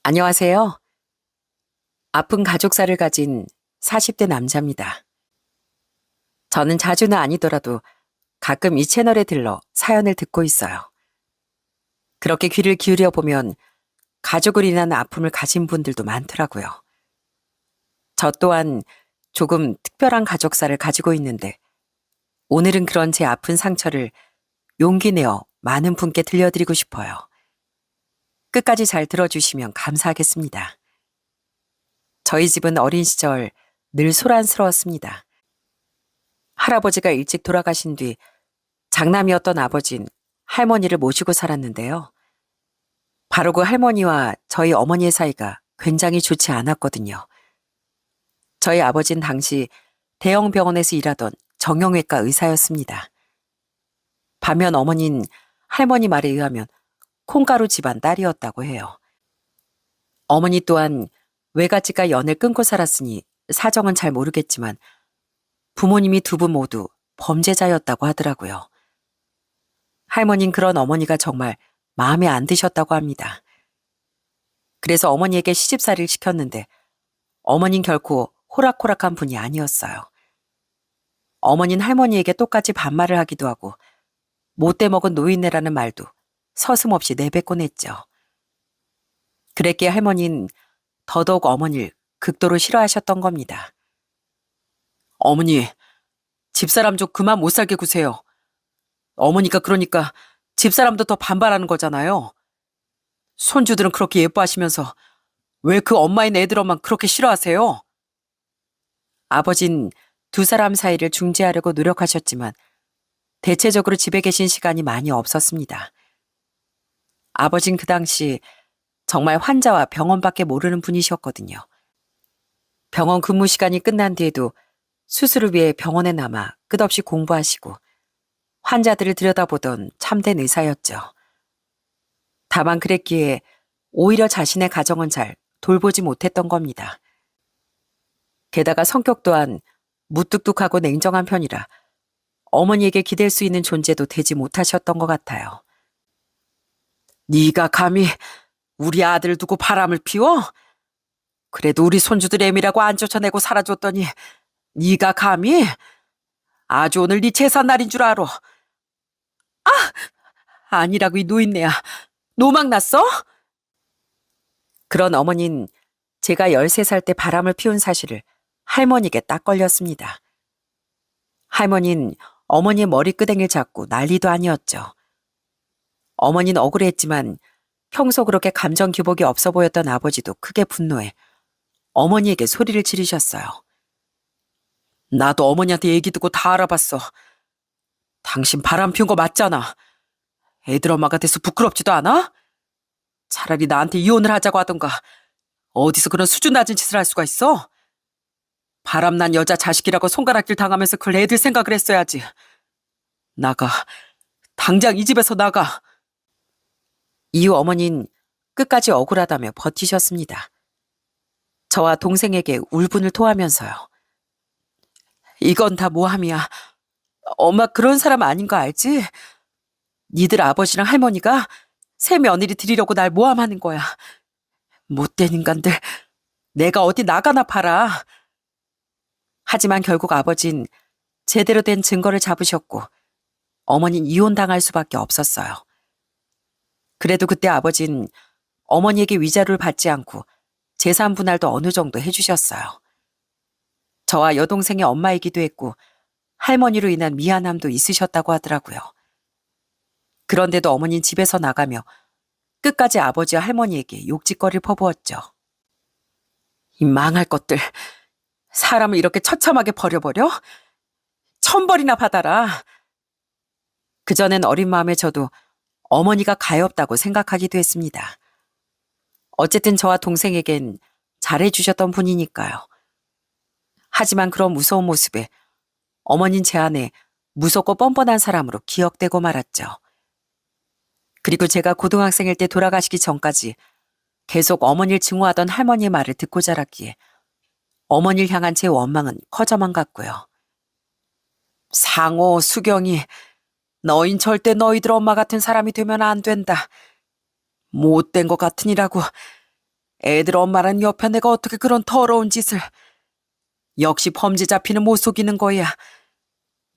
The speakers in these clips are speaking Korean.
안녕하세요. 아픈 가족사를 가진 40대 남자입니다. 저는 자주는 아니더라도 가끔 이 채널에 들러 사연을 듣고 있어요. 그렇게 귀를 기울여 보면 가족을 인한 아픔을 가진 분들도 많더라고요. 저 또한 조금 특별한 가족사를 가지고 있는데 오늘은 그런 제 아픈 상처를 용기 내어 많은 분께 들려드리고 싶어요. 끝까지 잘 들어주시면 감사하겠습니다. 저희 집은 어린 시절 늘 소란스러웠습니다. 할아버지가 일찍 돌아가신 뒤 장남이었던 아버진 할머니를 모시고 살았는데요. 바로 그 할머니와 저희 어머니의 사이가 굉장히 좋지 않았거든요. 저희 아버진 당시 대형 병원에서 일하던 정형외과 의사였습니다. 반면 어머니는 할머니 말에 의하면 콩가루 집안 딸이었다고 해요. 어머니 또한 외갓집과 연을 끊고 살았으니 사정은 잘 모르겠지만 부모님이 두 분 모두 범죄자였다고 하더라고요. 할머니는 그런 어머니가 정말 마음에 안 드셨다고 합니다. 그래서 어머니에게 시집살이를 시켰는데 어머니는 결코 호락호락한 분이 아니었어요. 어머니는 할머니에게 똑같이 반말을 하기도 하고 못돼 먹은 노인네라는 말도 서슴없이 내뱉곤 했죠. 그랬기에 할머니는 더더욱 어머니를 극도로 싫어하셨던 겁니다. 어머니, 집사람 좀 그만 못 살게 구세요. 어머니가 그러니까 집사람도 더 반발하는 거잖아요. 손주들은 그렇게 예뻐하시면서 왜 그 엄마인 애들만 그렇게 싫어하세요? 아버진 두 사람 사이를 중재하려고 노력하셨지만 대체적으로 집에 계신 시간이 많이 없었습니다. 아버진 그 당시 정말 환자와 병원밖에 모르는 분이셨거든요. 병원 근무 시간이 끝난 뒤에도 수술을 위해 병원에 남아 끝없이 공부하시고 환자들을 들여다보던 참된 의사였죠. 다만 그랬기에 오히려 자신의 가정은 잘 돌보지 못했던 겁니다. 게다가 성격 또한 무뚝뚝하고 냉정한 편이라 어머니에게 기댈 수 있는 존재도 되지 못하셨던 것 같아요. 네가 감히 우리 아들 두고 바람을 피워? 그래도 우리 손주들 애미라고 안 쫓아내고 살아줬더니 네가 감히? 아주 오늘 네 제삿날인 줄 알아. 아니라고 이 노인네야. 노망 났어? 그런 어머니는 제가 13살 때 바람을 피운 사실을 할머니에게 딱 걸렸습니다. 할머니는 어머니의 머리끄댕이를 잡고 난리도 아니었죠. 어머니는 억울했지만 평소 그렇게 감정 기복이 없어 보였던 아버지도 크게 분노해 어머니에게 소리를 지르셨어요. 나도 어머니한테 얘기 듣고 다 알아봤어. 당신 바람 피운 거 맞잖아. 애들 엄마가 돼서 부끄럽지도 않아? 차라리 나한테 이혼을 하자고 하던가. 어디서 그런 수준 낮은 짓을 할 수가 있어? 바람난 여자 자식이라고 손가락질 당하면서 그걸 애들 생각을 했어야지. 나가. 당장 이 집에서 나가. 이후 어머니는 끝까지 억울하다며 버티셨습니다. 저와 동생에게 울분을 토하면서요. 이건 다 모함이야. 엄마 그런 사람 아닌 거 알지? 니들 아버지랑 할머니가 새 며느리 드리려고 날 모함하는 거야. 못된 인간들. 내가 어디 나가나 봐라. 하지만 결국 아버진 제대로 된 증거를 잡으셨고 어머니는 이혼당할 수밖에 없었어요. 그래도 그때 아버진 어머니에게 위자료를 받지 않고 재산 분할도 어느 정도 해주셨어요. 저와 여동생의 엄마이기도 했고 할머니로 인한 미안함도 있으셨다고 하더라고요. 그런데도 어머니는 집에서 나가며 끝까지 아버지와 할머니에게 욕짓거리를 퍼부었죠. 이 망할 것들, 사람을 이렇게 처참하게 버려버려? 천벌이나 받아라. 그전엔 어린 마음에 저도 어머니가 가엾다고 생각하기도 했습니다. 어쨌든 저와 동생에겐 잘해주셨던 분이니까요. 하지만 그런 무서운 모습에 어머니는 제 안에 무섭고 뻔뻔한 사람으로 기억되고 말았죠. 그리고 제가 고등학생일 때 돌아가시기 전까지 계속 어머니를 증오하던 할머니의 말을 듣고 자랐기에 어머니를 향한 제 원망은 커져만 갔고요. 상호, 수경이 너흰 절대 너희들 엄마 같은 사람이 되면 안 된다. 못된 것 같으니라고 애들 엄마란 옆에 내가 어떻게 그런 더러운 짓을. 역시 범죄 잡히는 못 속이는 거야.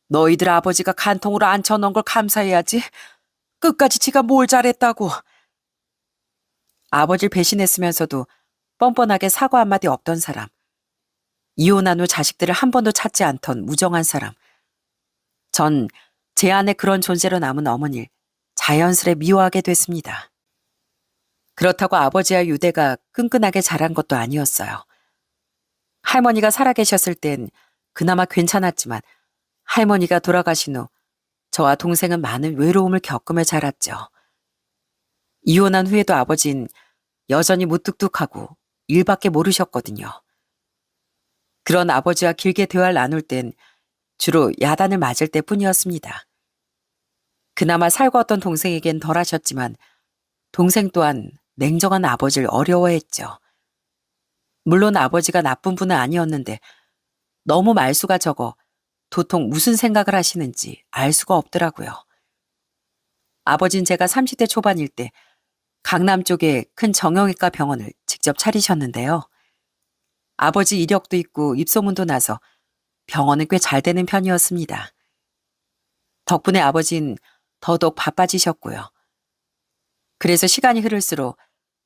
너희들 아버지가 간통으로 앉혀놓은 걸 감사해야지. 끝까지 지가 뭘 잘했다고. 아버지를 배신했으면서도 뻔뻔하게 사과 한마디 없던 사람. 이혼한 후 자식들을 한 번도 찾지 않던 무정한 사람. 전 제 안에 그런 존재로 남은 어머니를 자연스레 미워하게 됐습니다. 그렇다고 아버지와 유대가 끈끈하게 자란 것도 아니었어요. 할머니가 살아계셨을 땐 그나마 괜찮았지만 할머니가 돌아가신 후 저와 동생은 많은 외로움을 겪으며 자랐죠. 이혼한 후에도 아버진 여전히 무뚝뚝하고 일밖에 모르셨거든요. 그런 아버지와 길게 대화를 나눌 땐 주로 야단을 맞을 때뿐이었습니다. 그나마 살거웠던 동생에겐 덜 하셨지만 동생 또한 냉정한 아버지를 어려워했죠. 물론 아버지가 나쁜 분은 아니었는데 너무 말수가 적어 도통 무슨 생각을 하시는지 알 수가 없더라고요. 아버진 제가 30대 초반일 때 강남 쪽에 큰 정형외과 병원을 직접 차리셨는데요. 아버지 이력도 있고 입소문도 나서 병원은 꽤 잘 되는 편이었습니다. 덕분에 아버진 더더욱 바빠지셨고요. 그래서 시간이 흐를수록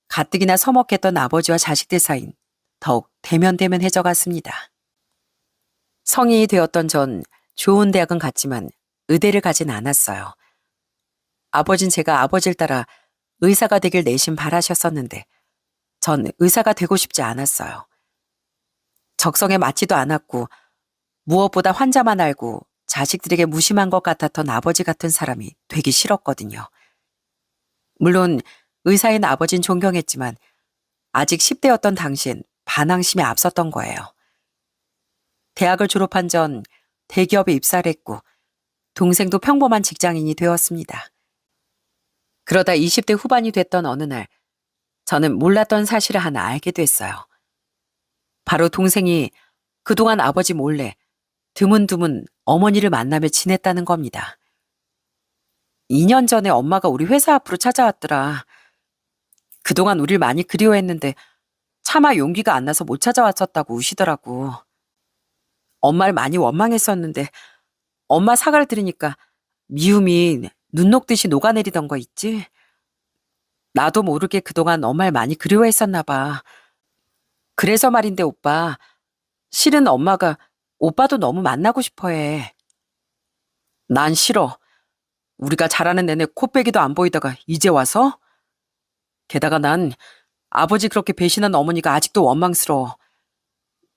가뜩이나 서먹했던 아버지와 자식들 사이는 더욱 대면대면해져 갔습니다. 성인이 되었던 전 좋은 대학은 갔지만 의대를 가진 않았어요. 아버진 제가 아버지를 따라 의사가 되길 내심 바라셨었는데 전 의사가 되고 싶지 않았어요. 적성에 맞지도 않았고 무엇보다 환자만 알고 자식들에게 무심한 것 같았던 아버지 같은 사람이 되기 싫었거든요. 물론 의사인 아버진 존경했지만 아직 10대였던 당시엔 반항심이 앞섰던 거예요. 대학을 졸업한 전 대기업에 입사를 했고 동생도 평범한 직장인이 되었습니다. 그러다 20대 후반이 됐던 어느 날 저는 몰랐던 사실을 하나 알게 됐어요. 바로 동생이 그동안 아버지 몰래 드문드문 어머니를 만나며 지냈다는 겁니다. 2년 전에 엄마가 우리 회사 앞으로 찾아왔더라. 그동안 우릴 많이 그리워했는데 차마 용기가 안 나서 못 찾아왔었다고 우시더라고. 엄마를 많이 원망했었는데 엄마 사과를 들으니까 미움이 눈 녹듯이 녹아내리던 거 있지? 나도 모르게 그동안 엄마를 많이 그리워했었나 봐. 그래서 말인데 오빠, 실은 엄마가 오빠도 너무 만나고 싶어 해. 난 싫어. 우리가 자라는 내내 코빼기도 안 보이다가 이제 와서? 게다가 난 아버지 그렇게 배신한 어머니가 아직도 원망스러워.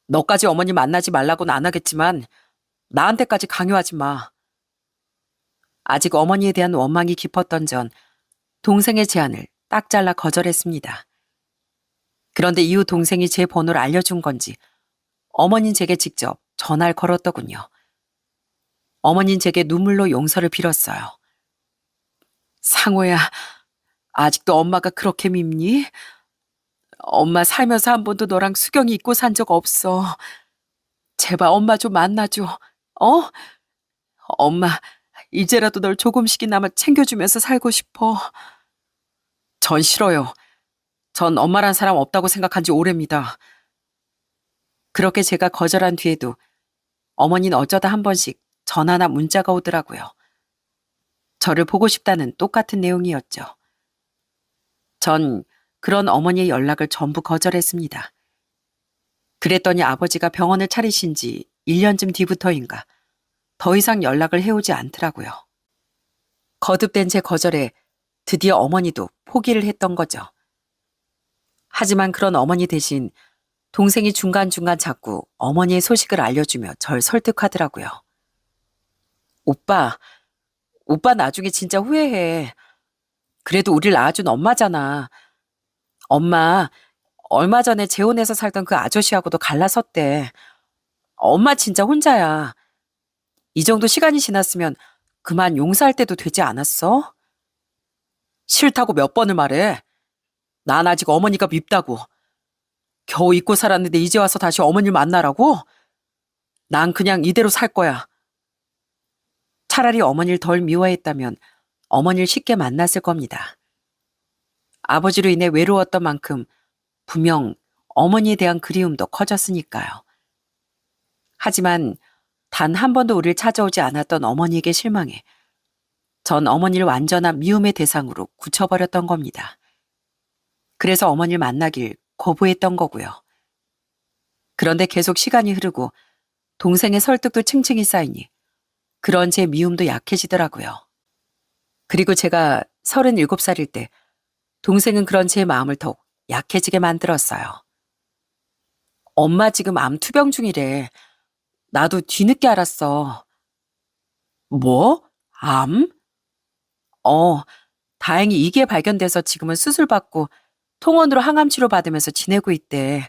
너까지 어머니 만나지 말라고는 안 하겠지만 나한테까지 강요하지 마. 아직 어머니에 대한 원망이 깊었던 전 동생의 제안을 딱 잘라 거절했습니다. 그런데 이후 동생이 제 번호를 알려준 건지 어머니는 제게 직접 전화를 걸었더군요. 어머니는 제게 눈물로 용서를 빌었어요. 상호야, 아직도 엄마가 그렇게 밉니? 엄마 살면서 한 번도 너랑 수경이 있고 산 적 없어. 제발 엄마 좀 만나줘. 어? 엄마, 이제라도 널 조금씩이나마 챙겨주면서 살고 싶어. 전 싫어요. 전 엄마란 사람 없다고 생각한 지 오래입니다. 그렇게 제가 거절한 뒤에도 어머니는 어쩌다 한 번씩 전화나 문자가 오더라고요. 저를 보고 싶다는 똑같은 내용이었죠. 전 그런 어머니의 연락을 전부 거절했습니다. 그랬더니 아버지가 병원을 차리신 지 1년쯤 뒤부터인가 더 이상 연락을 해오지 않더라고요. 거듭된 제 거절에 드디어 어머니도 포기를 했던 거죠. 하지만 그런 어머니 대신 동생이 중간중간 자꾸 어머니의 소식을 알려주며 절 설득하더라고요. 오빠 나중에 진짜 후회해. 그래도 우릴 낳아준 엄마잖아. 엄마 얼마 전에 재혼해서 살던 그 아저씨하고도 갈라섰대. 엄마 진짜 혼자야. 이 정도 시간이 지났으면 그만 용서할 때도 되지 않았어? 싫다고 몇 번을 말해. 난 아직 어머니가 밉다고. 겨우 잊고 살았는데 이제 와서 다시 어머니를 만나라고? 난 그냥 이대로 살 거야. 차라리 어머니를 덜 미워했다면 어머니를 쉽게 만났을 겁니다. 아버지로 인해 외로웠던 만큼 분명 어머니에 대한 그리움도 커졌으니까요. 하지만 단 한 번도 우리를 찾아오지 않았던 어머니에게 실망해 전 어머니를 완전한 미움의 대상으로 굳혀버렸던 겁니다. 그래서 어머니를 만나길 거부했던 거고요. 그런데 계속 시간이 흐르고 동생의 설득도 층층이 쌓이니 그런 제 미움도 약해지더라고요. 그리고 제가 37살일 때 동생은 그런 제 마음을 더욱 약해지게 만들었어요. 엄마 지금 암 투병 중이래. 나도 뒤늦게 알았어. 뭐? 암? 어, 다행히 이게 발견돼서 지금은 수술받고 통원으로 항암 치료 받으면서 지내고 있대.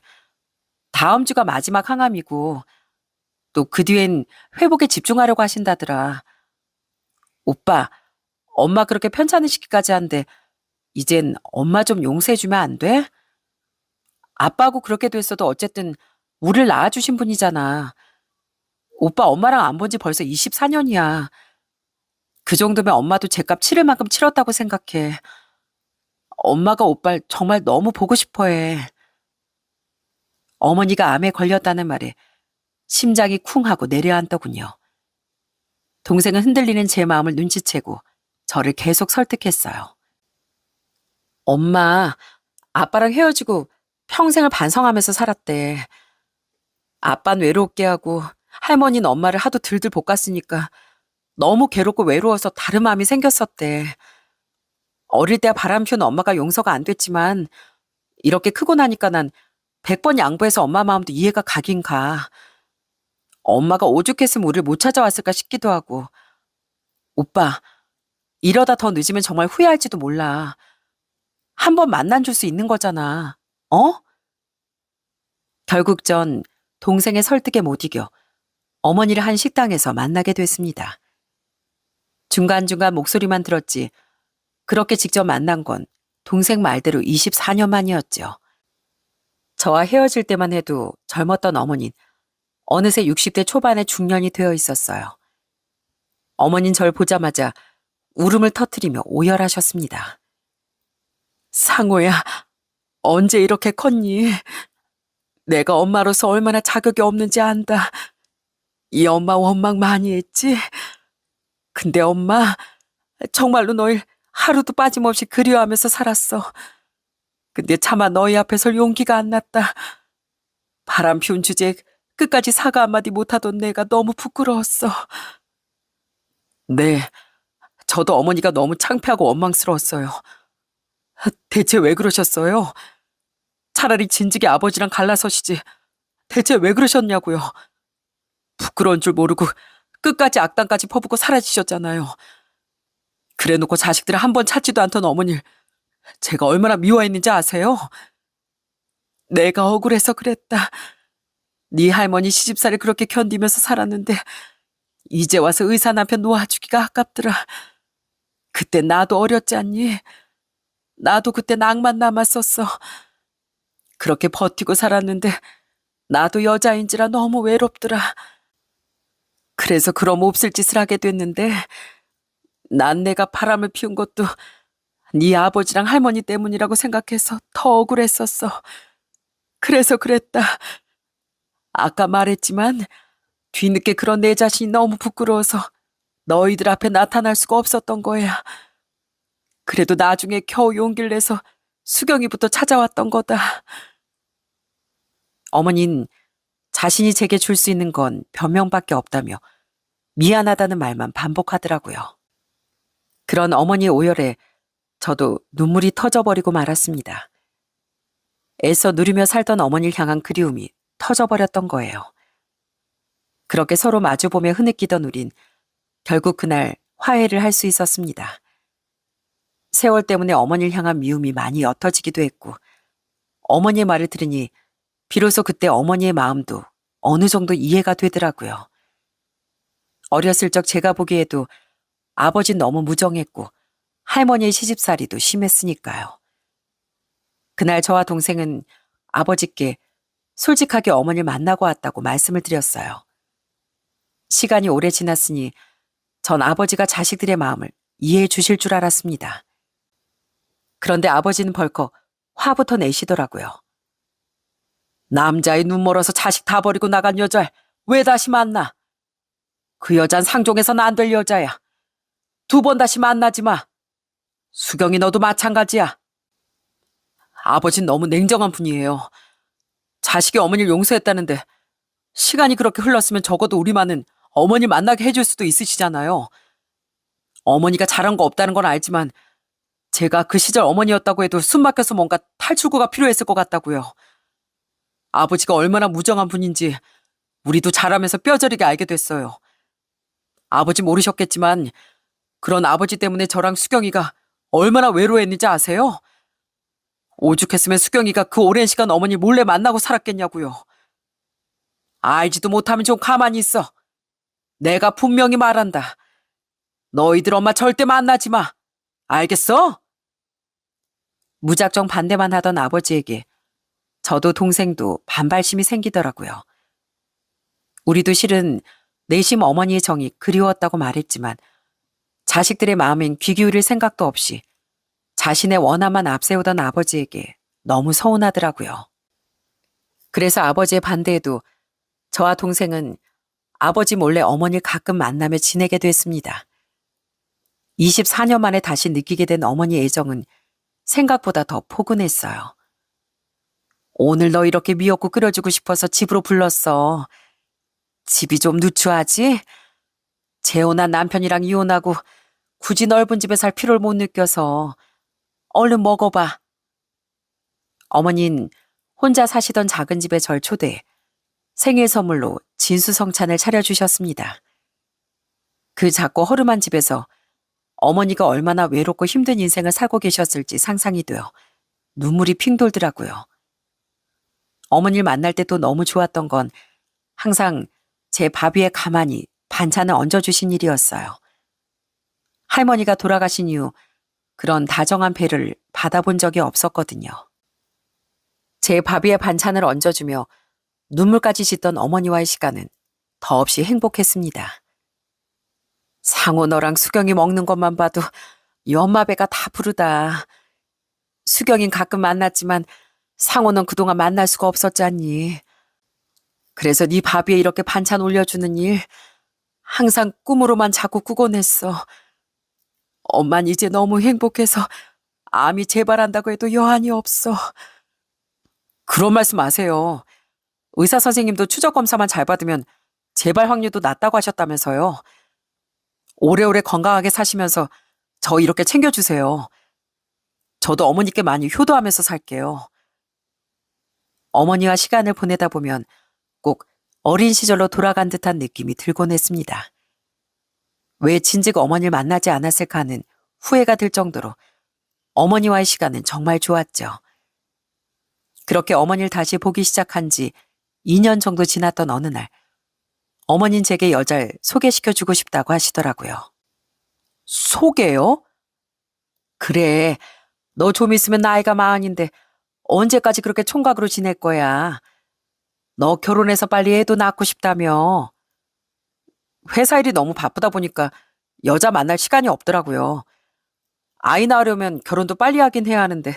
다음 주가 마지막 항암이고 또 그 뒤엔 회복에 집중하려고 하신다더라. 오빠, 엄마 그렇게 편찮은 시기까지 한데 이젠 엄마 좀 용서해주면 안 돼? 아빠하고 그렇게 됐어도 어쨌든 우리를 낳아주신 분이잖아. 오빠 엄마랑 안 본 지 벌써 24년이야. 그 정도면 엄마도 제값 치를 만큼 치렀다고 생각해. 엄마가 오빠를 정말 너무 보고 싶어 해. 어머니가 암에 걸렸다는 말에 심장이 쿵 하고 내려앉더군요. 동생은 흔들리는 제 마음을 눈치채고 저를 계속 설득했어요. 엄마, 아빠랑 헤어지고 평생을 반성하면서 살았대. 아빤 외롭게 하고 할머니는 엄마를 하도 들들 볶았으니까 너무 괴롭고 외로워서 다른 마음이 생겼었대. 어릴 때 바람 피운 엄마가 용서가 안 됐지만 이렇게 크고 나니까 난 100번 양보해서 엄마 마음도 이해가 가긴 가. 엄마가 오죽했으면 우리를 못 찾아왔을까 싶기도 하고. 오빠, 이러다 더 늦으면 정말 후회할지도 몰라. 한 번 만난 줄 수 있는 거잖아. 어? 결국 전 동생의 설득에 못 이겨 어머니를 한 식당에서 만나게 됐습니다. 중간중간 목소리만 들었지 그렇게 직접 만난 건 동생 말대로 24년 만이었죠. 저와 헤어질 때만 해도 젊었던 어머닌 어느새 60대 초반의 중년이 되어 있었어요. 어머닌 절 보자마자 울음을 터뜨리며 오열하셨습니다. 상호야, 언제 이렇게 컸니? 내가 엄마로서 얼마나 자격이 없는지 안다. 이 엄마 원망 많이 했지? 근데 엄마, 정말로 널 하루도 빠짐없이 그리워하면서 살았어. 근데 차마 너희 앞에 설 용기가 안 났다. 바람 피운 주제에 끝까지 사과 한마디 못하던 내가 너무 부끄러웠어. 네, 저도 어머니가 너무 창피하고 원망스러웠어요. 대체 왜 그러셨어요? 차라리 진즉에 아버지랑 갈라서시지. 대체 왜 그러셨냐고요. 부끄러운 줄 모르고 끝까지 악당까지 퍼붓고 사라지셨잖아요. 그래놓고 자식들을 한 번 찾지도 않던 어머니를 제가 얼마나 미워했는지 아세요? 내가 억울해서 그랬다. 네 할머니 시집살이 그렇게 견디면서 살았는데 이제 와서 의사 남편 놓아주기가 아깝더라. 그때 나도 어렸지 않니? 나도 그때 낭만 남았었어. 그렇게 버티고 살았는데 나도 여자인지라 너무 외롭더라. 그래서 그럼 몹쓸 짓을 하게 됐는데 난 내가 바람을 피운 것도 네 아버지랑 할머니 때문이라고 생각해서 더 억울했었어. 그래서 그랬다. 아까 말했지만 뒤늦게 그런 내 자신이 너무 부끄러워서 너희들 앞에 나타날 수가 없었던 거야. 그래도 나중에 겨우 용기를 내서 수경이부터 찾아왔던 거다. 어머닌 자신이 제게 줄 수 있는 건 변명밖에 없다며 미안하다는 말만 반복하더라고요. 그런 어머니의 오열에 저도 눈물이 터져버리고 말았습니다. 애써 누리며 살던 어머니를 향한 그리움이 터져버렸던 거예요. 그렇게 서로 마주보며 흐느끼던 우린 결국 그날 화해를 할 수 있었습니다. 세월 때문에 어머니를 향한 미움이 많이 옅어지기도 했고 어머니의 말을 들으니 비로소 그때 어머니의 마음도 어느 정도 이해가 되더라고요. 어렸을 적 제가 보기에도 아버지는 너무 무정했고 할머니의 시집살이도 심했으니까요. 그날 저와 동생은 아버지께 솔직하게 어머니를 만나고 왔다고 말씀을 드렸어요. 시간이 오래 지났으니 전 아버지가 자식들의 마음을 이해해 주실 줄 알았습니다. 그런데 아버지는 벌컥 화부터 내시더라고요. 남자의 눈 멀어서 자식 다 버리고 나간 여자를 왜 다시 만나? 그 여잔 상종해서는 안 될 여자야. 2번 다시 만나지 마. 수경이 너도 마찬가지야. 아버진 너무 냉정한 분이에요. 자식이 어머니를 용서했다는데 시간이 그렇게 흘렀으면 적어도 우리만은 어머니 만나게 해줄 수도 있으시잖아요. 어머니가 잘한 거 없다는 건 알지만 제가 그 시절 어머니였다고 해도 숨 막혀서 뭔가 탈출구가 필요했을 것 같다고요. 아버지가 얼마나 무정한 분인지 우리도 자라면서 뼈저리게 알게 됐어요. 아버지 모르셨겠지만 그런 아버지 때문에 저랑 수경이가 얼마나 외로워했는지 아세요? 오죽했으면 수경이가 그 오랜 시간 어머니 몰래 만나고 살았겠냐고요. 알지도 못하면 좀 가만히 있어. 내가 분명히 말한다. 너희들 엄마 절대 만나지 마. 알겠어? 무작정 반대만 하던 아버지에게 저도 동생도 반발심이 생기더라고요. 우리도 실은 내심 어머니의 정이 그리웠다고 말했지만 자식들의 마음엔 귀 기울일 생각도 없이 자신의 원함만 앞세우던 아버지에게 너무 서운하더라고요. 그래서 아버지의 반대에도 저와 동생은 아버지 몰래 어머니를 가끔 만나며 지내게 됐습니다. 24년 만에 다시 느끼게 된 어머니의 애정은 생각보다 더 포근했어요. 오늘 너 이렇게 미역국 끓여주고 싶어서 집으로 불렀어. 집이 좀 누추하지? 재혼한 남편이랑 이혼하고 굳이 넓은 집에 살 필요를 못 느껴서 얼른 먹어봐. 어머닌 혼자 사시던 작은 집에 절 초대해 생일 선물로 진수성찬을 차려주셨습니다. 그 작고 허름한 집에서 어머니가 얼마나 외롭고 힘든 인생을 살고 계셨을지 상상이 되어 눈물이 핑 돌더라고요. 어머니를 만날 때 또 너무 좋았던 건 항상 제 밥 위에 가만히 반찬을 얹어주신 일이었어요. 할머니가 돌아가신 이후 그런 다정한 배를 받아본 적이 없었거든요. 제 밥 위에 반찬을 얹어주며 눈물까지 짓던 어머니와의 시간은 더없이 행복했습니다. 상호 너랑 수경이 먹는 것만 봐도 이 엄마 배가 다 부르다. 수경인 가끔 만났지만 상호는 그동안 만날 수가 없었잖니. 그래서 네 밥 위에 이렇게 반찬 올려주는 일 항상 꿈으로만 자꾸 꾸곤 했어. 엄만 이제 너무 행복해서 암이 재발한다고 해도 여한이 없어. 그런 말씀 마세요. 의사 선생님도 추적 검사만 잘 받으면 재발 확률도 낮다고 하셨다면서요. 오래오래 건강하게 사시면서 저 이렇게 챙겨주세요. 저도 어머니께 많이 효도하면서 살게요. 어머니와 시간을 보내다 보면 꼭 어린 시절로 돌아간 듯한 느낌이 들곤 했습니다. 왜 진즉 어머니를 만나지 않았을까 하는 후회가 들 정도로 어머니와의 시간은 정말 좋았죠. 그렇게 어머니를 다시 보기 시작한 지 2년 정도 지났던 어느 날 어머니는 제게 여자를 소개시켜주고 싶다고 하시더라고요. 소개요? 그래, 너 좀 있으면 나이가 40인데 언제까지 그렇게 총각으로 지낼 거야. 너 결혼해서 빨리 애도 낳고 싶다며. 회사 일이 너무 바쁘다 보니까 여자 만날 시간이 없더라고요. 아이 낳으려면 결혼도 빨리 하긴 해야 하는데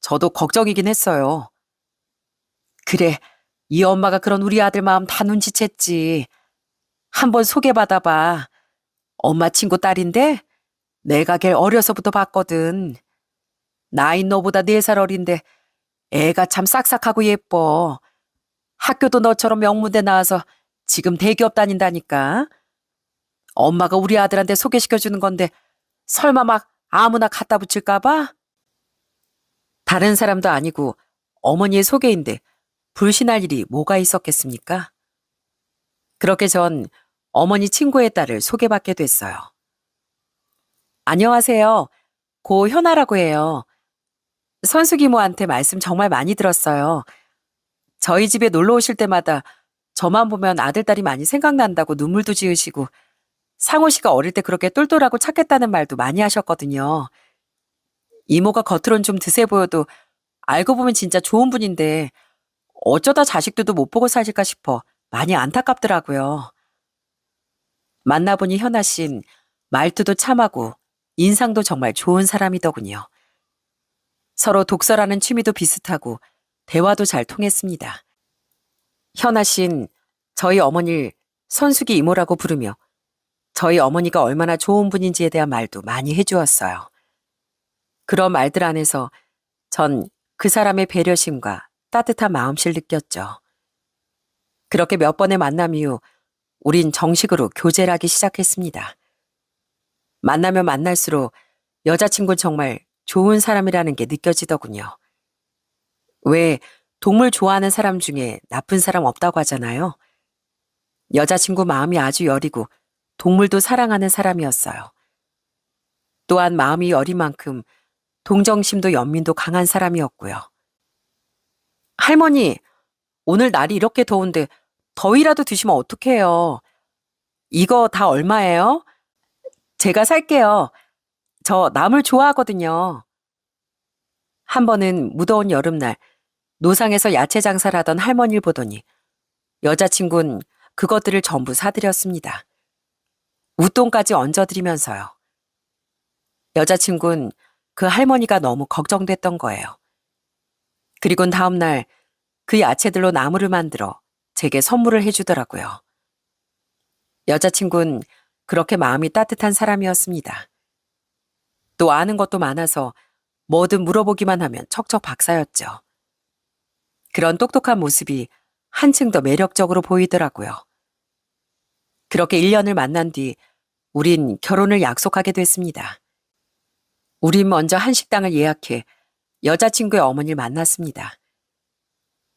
저도 걱정이긴 했어요. 그래, 이 엄마가 그런 우리 아들 마음 다 눈치챘지. 한번 소개받아봐. 엄마 친구 딸인데 내가 걔 어려서부터 봤거든. 나이 너보다 4살 어린데 애가 참 싹싹하고 예뻐. 학교도 너처럼 명문대 나와서 지금 대기업 다닌다니까. 엄마가 우리 아들한테 소개시켜주는 건데 설마 막 아무나 갖다 붙일까 봐? 다른 사람도 아니고 어머니의 소개인데 불신할 일이 뭐가 있었겠습니까? 그렇게 전 어머니 친구의 딸을 소개받게 됐어요. 안녕하세요. 고 현아라고 해요. 선수기모한테 말씀 정말 많이 들었어요. 저희 집에 놀러 오실 때마다 저만 보면 아들딸이 많이 생각난다고 눈물도 지으시고 상호 씨가 어릴 때 그렇게 똘똘하고 착했다는 말도 많이 하셨거든요. 이모가 겉으론 좀 드세 보여도 알고 보면 진짜 좋은 분인데 어쩌다 자식들도 못 보고 사실까 싶어 많이 안타깝더라고요. 만나보니 현아 씨는 말투도 참하고 인상도 정말 좋은 사람이더군요. 서로 독서라는 취미도 비슷하고 대화도 잘 통했습니다. 현아 씨는 저희 어머니를 선숙이 이모라고 부르며 저희 어머니가 얼마나 좋은 분인지에 대한 말도 많이 해주었어요. 그런 말들 안에서 전 그 사람의 배려심과 따뜻한 마음씨를 느꼈죠. 그렇게 몇 번의 만남 이후 우린 정식으로 교제를 하기 시작했습니다. 만나면 만날수록 여자친구는 정말 좋은 사람이라는 게 느껴지더군요. 왜 동물 좋아하는 사람 중에 나쁜 사람 없다고 하잖아요. 여자친구 마음이 아주 여리고 동물도 사랑하는 사람이었어요. 또한 마음이 여린 만큼 동정심도 연민도 강한 사람이었고요. 할머니, 오늘 날이 이렇게 더운데 더위라도 드시면 어떡해요? 이거 다 얼마예요? 제가 살게요. 저 나물 좋아하거든요. 한 번은 무더운 여름날 노상에서 야채 장사를 하던 할머니를 보더니 여자친구는 그것들을 전부 사드렸습니다. 웃돈까지 얹어드리면서요. 여자친구는 그 할머니가 너무 걱정됐던 거예요. 그리곤 다음날 그 야채들로 나물을 만들어 제게 선물을 해주더라고요. 여자친구는 그렇게 마음이 따뜻한 사람이었습니다. 또 아는 것도 많아서 뭐든 물어보기만 하면 척척 박사였죠. 그런 똑똑한 모습이 한층 더 매력적으로 보이더라고요. 그렇게 1년을 만난 뒤 우린 결혼을 약속하게 됐습니다. 우린 먼저 한식당을 예약해 여자친구의 어머니를 만났습니다.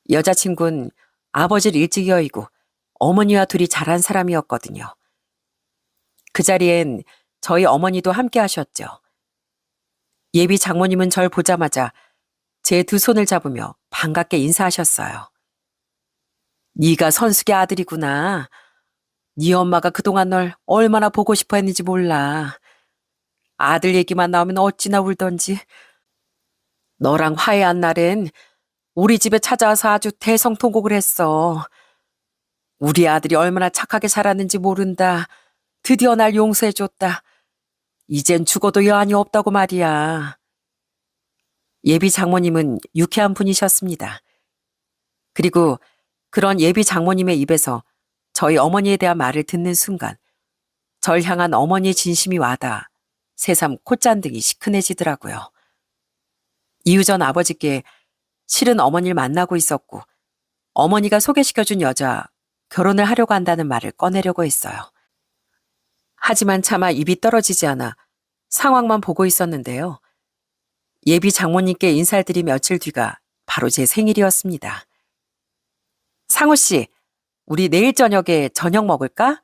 여자친구는 아버지를 일찍 여의고 어머니와 둘이 자란 사람이었거든요. 그 자리엔 저희 어머니도 함께 하셨죠. 예비 장모님은 절 보자마자 제 두 손을 잡으며 반갑게 인사하셨어요. 네가 선숙의 아들이구나. 네 엄마가 그동안 널 얼마나 보고 싶어 했는지 몰라. 아들 얘기만 나오면 어찌나 울던지. 너랑 화해한 날엔 우리 집에 찾아와서 아주 대성통곡을 했어. 우리 아들이 얼마나 착하게 자랐는지 모른다. 드디어 날 용서해줬다. 이젠 죽어도 여한이 없다고 말이야. 예비 장모님은 유쾌한 분이셨습니다. 그리고 그런 예비 장모님의 입에서 저희 어머니에 대한 말을 듣는 순간 절 향한 어머니의 진심이 와닿아 새삼 콧잔등이 시큰해지더라고요. 이후 전 아버지께 실은 어머니를 만나고 있었고 어머니가 소개시켜준 여자 결혼을 하려고 한다는 말을 꺼내려고 했어요. 하지만 차마 입이 떨어지지 않아 상황만 보고 있었는데요. 예비 장모님께 인사를 드린 며칠 뒤가 바로 제 생일이었습니다. 상우 씨, 우리 내일 저녁에 저녁 먹을까?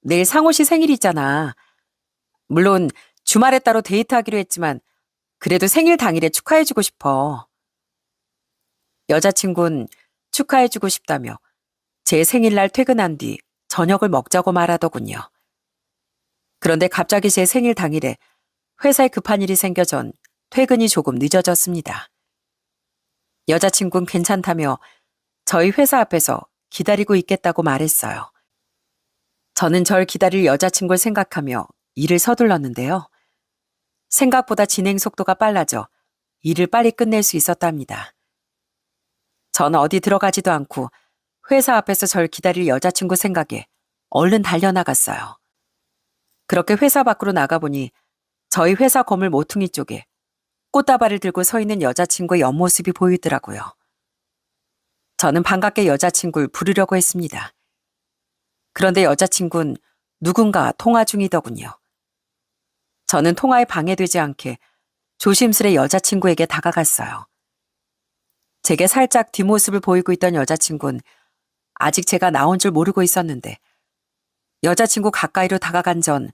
내일 상우 씨 생일이잖아. 물론 주말에 따로 데이트하기로 했지만 그래도 생일 당일에 축하해주고 싶어. 여자친구는 축하해주고 싶다며 제 생일날 퇴근한 뒤 저녁을 먹자고 말하더군요. 그런데 갑자기 제 생일 당일에 회사에 급한 일이 생겨 전 퇴근이 조금 늦어졌습니다. 여자친구는 괜찮다며 저희 회사 앞에서 기다리고 있겠다고 말했어요. 저는 절 기다릴 여자친구를 생각하며 일을 서둘렀는데요. 생각보다 진행 속도가 빨라져 일을 빨리 끝낼 수 있었답니다. 저는 어디 들어가지도 않고 회사 앞에서 절 기다릴 여자친구 생각에 얼른 달려나갔어요. 그렇게 회사 밖으로 나가보니 저희 회사 건물 모퉁이 쪽에 꽃다발을 들고 서 있는 여자친구의 옆모습이 보이더라고요. 저는 반갑게 여자친구를 부르려고 했습니다. 그런데 여자친구는 누군가와 통화 중이더군요. 저는 통화에 방해되지 않게 조심스레 여자친구에게 다가갔어요. 제게 살짝 뒷모습을 보이고 있던 여자친구는 아직 제가 나온 줄 모르고 있었는데 여자친구 가까이로 다가간 전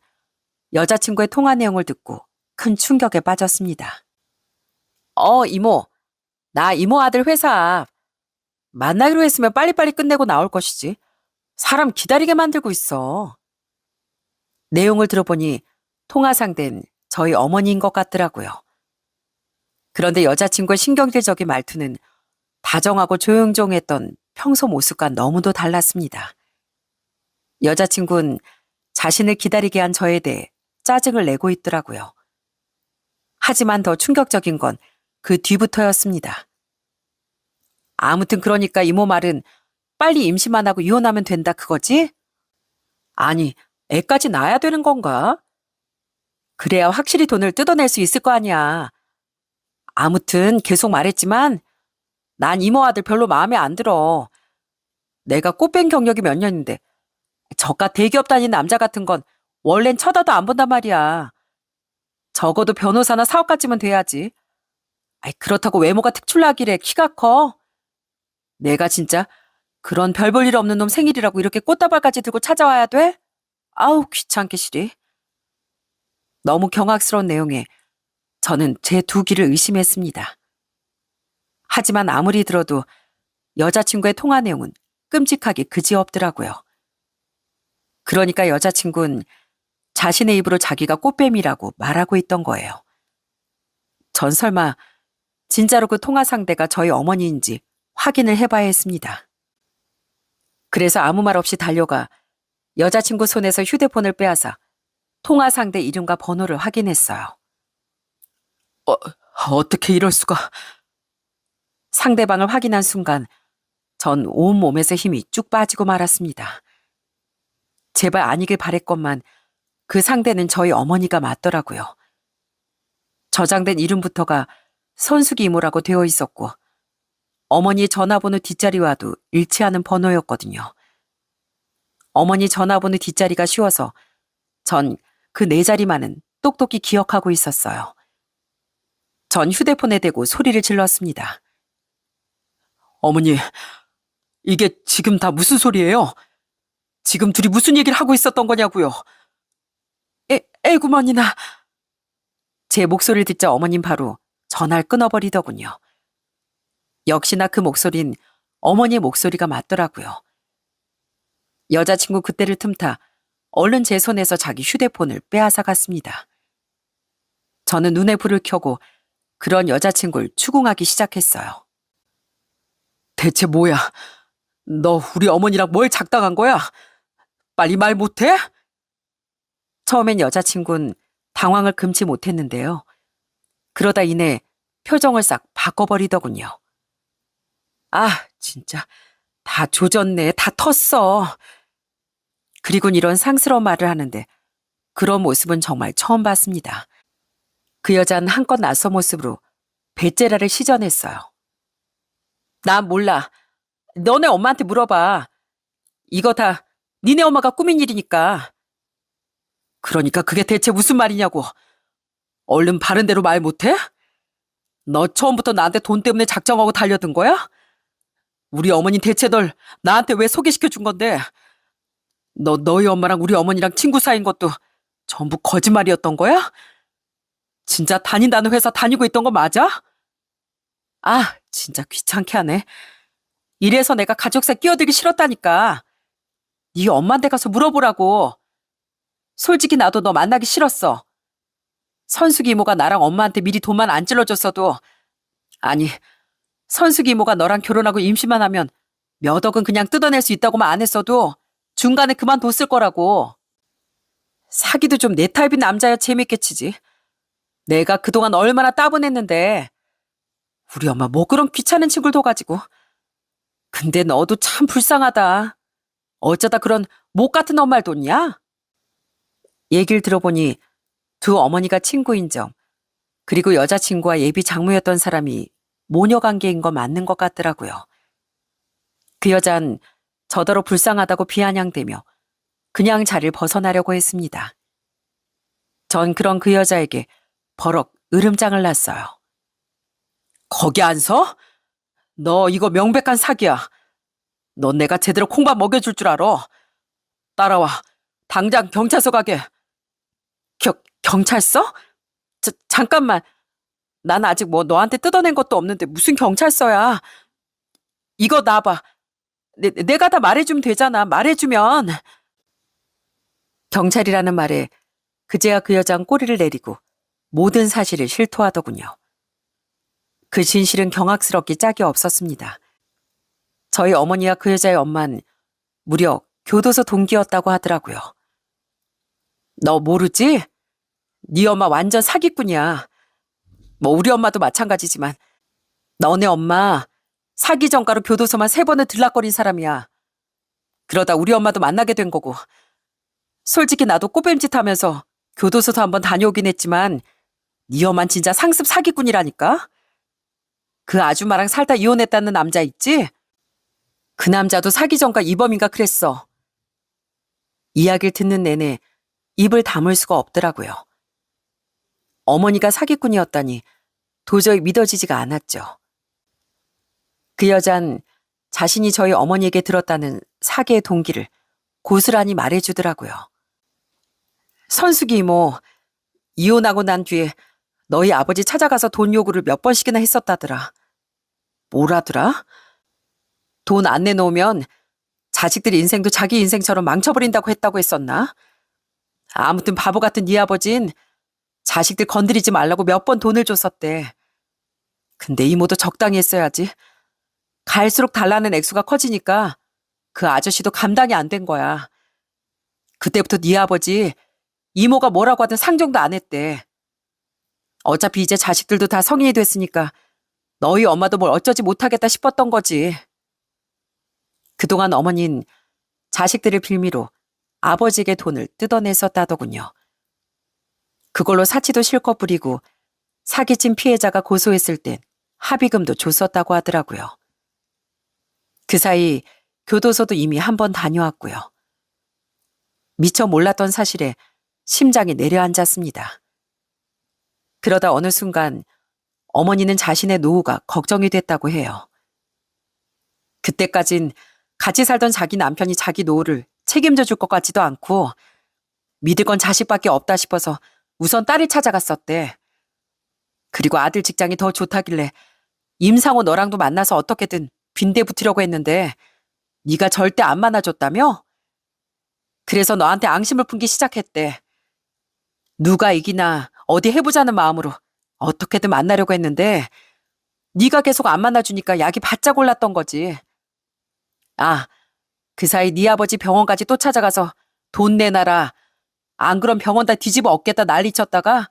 여자친구의 통화 내용을 듣고 큰 충격에 빠졌습니다. 이모. 나 이모 아들 회사 앞. 만나기로 했으면 빨리빨리 끝내고 나올 것이지. 사람 기다리게 만들고 있어. 내용을 들어보니 통화 상대는 저희 어머니인 것 같더라고요. 그런데 여자친구의 신경질적인 말투는 다정하고 조용조용했던 평소 모습과 너무도 달랐습니다. 여자친구는 자신을 기다리게 한 저에 대해 짜증을 내고 있더라고요. 하지만 더 충격적인 건 그 뒤부터였습니다. 아무튼 그러니까 이모 말은 빨리 임신만 하고 이혼하면 된다 그거지? 아니, 애까지 낳아야 되는 건가? 그래야 확실히 돈을 뜯어낼 수 있을 거 아니야. 아무튼 계속 말했지만 난 이모 아들 별로 마음에 안 들어. 내가 꽃뱀 경력이 몇 년인데 저가 대기업 다닌 남자 같은 건 원래는 쳐다도 안 본단 말이야. 적어도 변호사나 사업가쯤은 돼야지. 아이, 그렇다고 외모가 특출나길래 키가 커. 내가 진짜 그런 별 볼 일 없는 놈 생일이라고 이렇게 꽃다발까지 들고 찾아와야 돼? 아우, 귀찮게 시리. 너무 경악스러운 내용에 저는 제 두 귀를 의심했습니다. 하지만 아무리 들어도 여자친구의 통화 내용은 끔찍하게 그지없더라고요. 그러니까 여자친구는 자신의 입으로 자기가 꽃뱀이라고 말하고 있던 거예요. 전 설마 진짜로 그 통화 상대가 저희 어머니인지 확인을 해봐야 했습니다. 그래서 아무 말 없이 달려가 여자친구 손에서 휴대폰을 빼앗아 통화 상대 이름과 번호를 확인했어요. 어떻게 이럴 수가. 상대방을 확인한 순간 전 온몸에서 힘이 쭉 빠지고 말았습니다. 제발 아니길 바랬건만 그 상대는 저희 어머니가 맞더라고요. 저장된 이름부터가 선숙이 이모라고 되어 있었고 어머니 전화번호 뒷자리와도 일치하는 번호였거든요. 어머니 전화번호 뒷자리가 쉬워서 전 그 네 자리만은 똑똑히 기억하고 있었어요. 전 휴대폰에 대고 소리를 질렀습니다. 어머니, 이게 지금 다 무슨 소리예요? 지금 둘이 무슨 얘기를 하고 있었던 거냐고요? 에구머니나. 제 목소리를 듣자 어머님 바로 전화를 끊어버리더군요. 역시나 그 목소린 어머니의 목소리가 맞더라고요. 여자친구 그때를 틈타 얼른 제 손에서 자기 휴대폰을 빼앗아 갔습니다. 저는 눈에 불을 켜고 그런 여자친구를 추궁하기 시작했어요. 대체 뭐야? 너 우리 어머니랑 뭘 작당한 거야? 빨리 말 못해? 처음엔 여자친구는 당황을 금치 못했는데요. 그러다 이내 표정을 싹 바꿔버리더군요. 아, 진짜 다 조졌네. 다 텄어. 그리곤 이런 상스러운 말을 하는데 그런 모습은 정말 처음 봤습니다. 그 여자는 한껏 낯선 모습으로 배째라를 시전했어요. 나 몰라. 너네 엄마한테 물어봐. 이거 다 니네 엄마가 꾸민 일이니까. 그러니까 그게 대체 무슨 말이냐고. 얼른 바른 대로 말 못해? 너 처음부터 나한테 돈 때문에 작정하고 달려든 거야? 우리 어머니 대체 널 나한테 왜 소개시켜 준 건데? 너희 엄마랑 우리 어머니랑 친구 사이인 것도 전부 거짓말이었던 거야? 진짜 다닌다는 회사 다니고 있던 거 맞아? 아, 진짜 귀찮게 하네. 이래서 내가 가족사 끼어들기 싫었다니까. 네 엄마한테 가서 물어보라고. 솔직히 나도 너 만나기 싫었어. 선숙이 이모가 나랑 엄마한테 미리 돈만 안 찔러줬어도, 아니, 선숙이 이모가 너랑 결혼하고 임신만 하면 몇 억은 그냥 뜯어낼 수 있다고만 안 했어도 중간에 그만뒀을 거라고. 사기도 좀 내 타입인 남자야 재밌게 치지. 내가 그동안 얼마나 따분했는데. 우리 엄마 뭐 그런 귀찮은 친구를 둬가지고. 근데 너도 참 불쌍하다. 어쩌다 그런 목 같은 엄마를 뒀냐? 얘기를 들어보니 두 어머니가 친구인 점, 그리고 여자친구와 예비 장모였던 사람이 모녀 관계인 거 맞는 것 같더라고요. 그 여잔 저더러 불쌍하다고 비아냥대며 그냥 자리를 벗어나려고 했습니다. 전 그런 그 여자에게 버럭 으름장을 놨어요. 거기 안 서? 너 이거 명백한 사기야. 넌 내가 제대로 콩밥 먹여줄 줄 알아. 따라와. 당장 경찰서 가게. 경찰서? 잠깐만. 난 아직 뭐 너한테 뜯어낸 것도 없는데 무슨 경찰서야. 이거 놔봐. 내가 다 말해주면 되잖아. 말해주면. 경찰이라는 말에 그제야 그 여자는 꼬리를 내리고 모든 사실을 실토하더군요. 그 진실은 경악스럽기 짝이 없었습니다. 저희 어머니와 그 여자의 엄마는 무려 교도소 동기였다고 하더라고요. 너 모르지? 네 엄마 완전 사기꾼이야. 뭐 우리 엄마도 마찬가지지만 너네 엄마 사기 전과로 교도소만 3번을 들락거린 사람이야. 그러다 우리 엄마도 만나게 된 거고. 솔직히 나도 꽃뱀짓 하면서 교도소도 한번 다녀오긴 했지만 네 엄만 진짜 상습 사기꾼이라니까. 그 아줌마랑 살다 이혼했다는 남자 있지? 그 남자도 사기전가 이범인가 그랬어. 이야기를 듣는 내내 입을 다물 수가 없더라고요. 어머니가 사기꾼이었다니 도저히 믿어지지가 않았죠. 그 여잔 자신이 저희 어머니에게 들었다는 사기의 동기를 고스란히 말해주더라고요. 선숙이 이모, 이혼하고 난 뒤에 너희 아버지 찾아가서 돈 요구를 몇 번씩이나 했었다더라. 뭐라더라? 돈 안 내놓으면 자식들 인생도 자기 인생처럼 망쳐버린다고 했다고 했었나? 아무튼 바보 같은 네 아버진 자식들 건드리지 말라고 몇 번 돈을 줬었대. 근데 이모도 적당히 했어야지. 갈수록 달라는 액수가 커지니까 그 아저씨도 감당이 안 된 거야. 그때부터 네 아버지 이모가 뭐라고 하든 상종도 안 했대. 어차피 이제 자식들도 다 성인이 됐으니까 너희 엄마도 뭘 어쩌지 못하겠다 싶었던 거지. 그동안 어머닌 자식들을 빌미로 아버지에게 돈을 뜯어냈었다더군요. 그걸로 사치도 실컷 부리고 사기친 피해자가 고소했을 땐 합의금도 줬었다고 하더라고요. 그 사이 교도소도 이미 한 번 다녀왔고요. 미처 몰랐던 사실에 심장이 내려앉았습니다. 그러다 어느 순간 어머니는 자신의 노후가 걱정이 됐다고 해요. 그때까진 같이 살던 자기 남편이 자기 노후를 책임져 줄 것 같지도 않고 믿을 건 자식밖에 없다 싶어서 우선 딸을 찾아갔었대. 그리고 아들 직장이 더 좋다길래 임상호 너랑도 만나서 어떻게든 빈대 붙이려고 했는데 네가 절대 안 만나줬다며? 그래서 너한테 앙심을 품기 시작했대. 누가 이기나 어디 해보자는 마음으로 어떻게든 만나려고 했는데 네가 계속 안 만나주니까 약이 바짝 올랐던 거지. 아, 그 사이 네 아버지 병원까지 또 찾아가서 돈 내놔라. 안 그럼 병원 다 뒤집어 엎겠다 난리쳤다가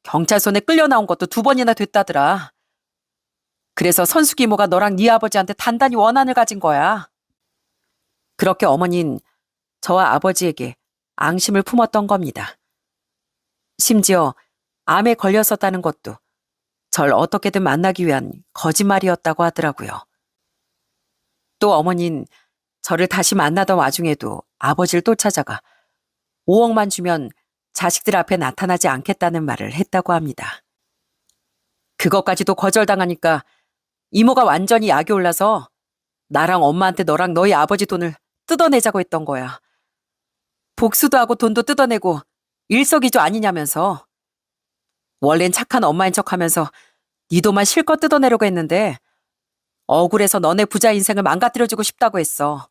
경찰 손에 끌려 나온 것도 2번이나 됐다더라. 그래서 선숙 이모가 너랑 네 아버지한테 단단히 원한을 가진 거야. 그렇게 어머닌 저와 아버지에게 앙심을 품었던 겁니다. 심지어 암에 걸렸었다는 것도 절 어떻게든 만나기 위한 거짓말이었다고 하더라고요. 또 어머닌 저를 다시 만나던 와중에도 아버지를 또 찾아가 5억만 주면 자식들 앞에 나타나지 않겠다는 말을 했다고 합니다. 그것까지도 거절당하니까 이모가 완전히 약이 올라서 나랑 엄마한테 너랑 너희 아버지 돈을 뜯어내자고 했던 거야. 복수도 하고 돈도 뜯어내고 일석이조 아니냐면서. 원래는 착한 엄마인 척하면서 네 돈만 실컷 뜯어내려고 했는데 억울해서 너네 부자 인생을 망가뜨려주고 싶다고 했어.